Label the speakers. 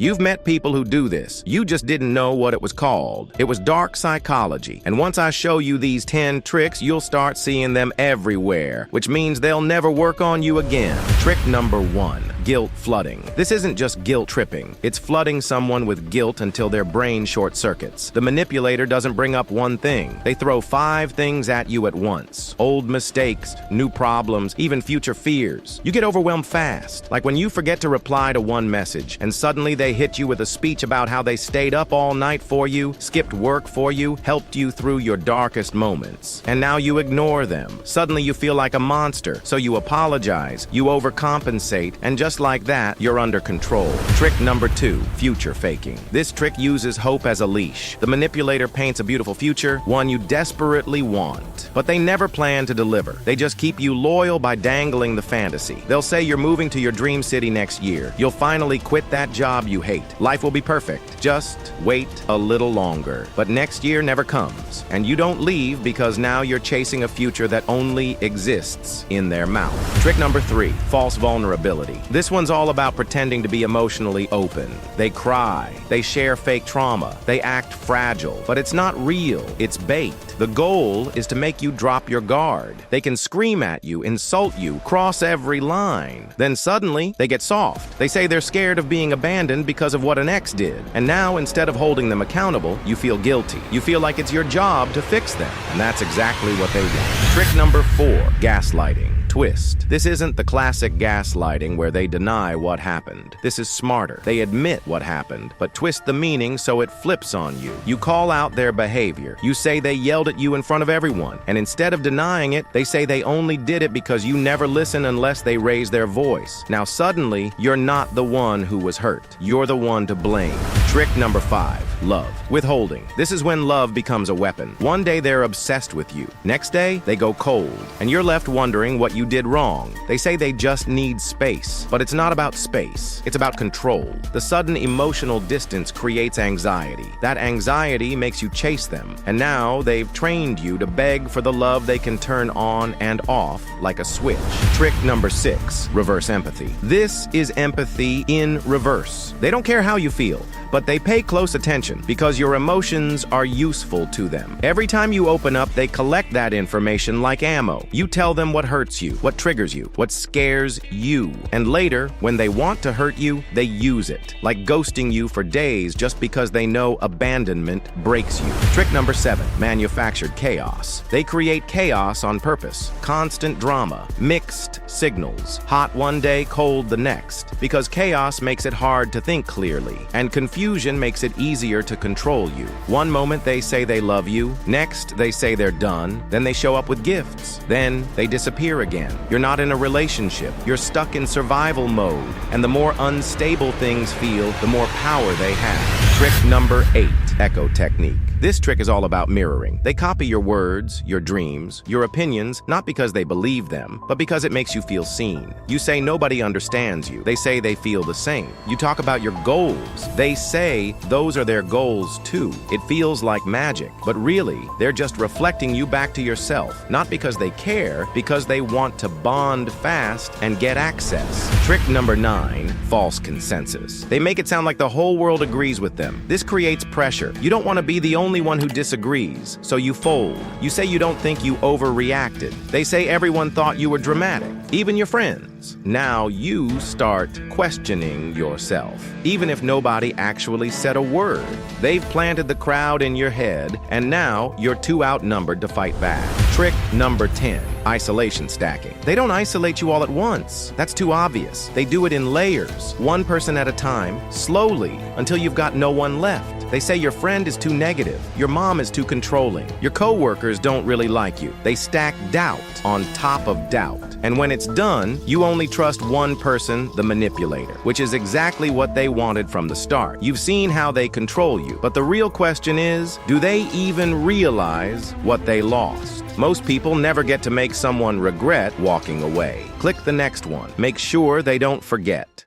Speaker 1: You've met people who do this. You just didn't know what it was called. It was dark psychology. And once I show you these 10 tricks, you'll start seeing them everywhere, which means they'll never work on you again. Trick number 1. Guilt flooding. This isn't just guilt tripping. It's flooding someone with guilt until their brain short circuits. The manipulator doesn't bring up one thing. They throw 5 things at you at once. Old mistakes, new problems, even future fears. You get overwhelmed fast. Like when you forget to reply to one message and suddenly they hit you with a speech about how they stayed up all night for you, skipped work for you, helped you through your darkest moments. And now you ignore them. Suddenly you feel like a monster, so you apologize, you overcompensate, and just like that, you're under control. Trick number 2, future faking. This trick uses hope as a leash. The manipulator paints a beautiful future, one you desperately want. But they never plan to deliver. They just keep you loyal by dangling the fantasy. They'll say you're moving to your dream city next year. You'll finally quit that job you hate. Life will be perfect. Just wait a little longer. But next year never comes. And you don't leave because now you're chasing a future that only exists in their mouth. Trick number 3, false vulnerability. This one's all about pretending to be emotionally open. They cry. They share fake trauma. They act fragile. But it's not real. It's bait. The goal is to make you drop your guard. They can scream at you, insult you, cross every line. Then suddenly, they get soft. They say they're scared of being abandoned because of what an ex did. And now, instead of holding them accountable, you feel guilty. You feel like it's your job to fix them. And that's exactly what they want. Trick number 4, gaslighting. Twist. This isn't the classic gaslighting where they deny what happened. This is smarter. They admit what happened, but twist the meaning so it flips on you. You call out their behavior. You say they yelled at you in front of everyone, and instead of denying it, they say they only did it because you never listen unless they raise their voice. Now suddenly, you're not the one who was hurt. You're the one to blame. Trick number 5, love. Withholding. This is when love becomes a weapon. One day they're obsessed with you. Next day, they go cold, and you're left wondering what you did wrong. They say they just need space, but it's not about space. It's about control. The sudden emotional distance creates anxiety. That anxiety makes you chase them, and now they've trained you to beg for the love they can turn on and off like a switch. Trick number 6, reverse empathy. This is empathy in reverse. They don't care how you feel, but they pay close attention because your emotions are useful to them. Every time you open up, they collect that information like ammo. You tell them what hurts you, what triggers you, what scares you. And later, when they want to hurt you, they use it, like ghosting you for days just because they know abandonment breaks you. Trick number 7, manufactured chaos. They create chaos on purpose. Constant drama, mixed signals, hot one day, cold the next, because chaos makes it hard to think clearly, and confusion makes it easier to control you. One moment they say they love you, next they say they're done, then they show up with gifts, then they disappear again. You're not in a relationship, you're stuck in survival mode, and the more unstable things feel, the more power they have. Trick number 8, echo technique. This trick is all about mirroring. They copy your words, your dreams, your opinions, not because they believe them, but because it makes you feel seen. You say nobody understands you. They say they feel the same. You talk about your goals. They say those are their goals too. It feels like magic, but really, they're just reflecting you back to yourself, not because they care, because they want to bond fast and get access. Trick number 9, false consensus. They make it sound like the whole world agrees with them. This creates pressure. You don't want to be the only one who disagrees, so you fold. You say you don't think you overreacted. They say everyone thought you were dramatic, even your friends. Now you start questioning yourself, even if nobody actually said a word. They've planted the crowd in your head, and now you're too outnumbered to fight back. Trick number 10, isolation stacking. They don't isolate you all at once. That's too obvious. They do it in layers, one person at a time, slowly, until you've got no one left. They say your friend is too negative, your mom is too controlling, your coworkers don't really like you. They stack doubt on top of doubt. And when it's done, you only trust one person, the manipulator, which is exactly what they wanted from the start. You've seen how they control you, but the real question is, do they even realize what they lost? Most people never get to make someone regret walking away. Click the next one. Make sure they don't forget.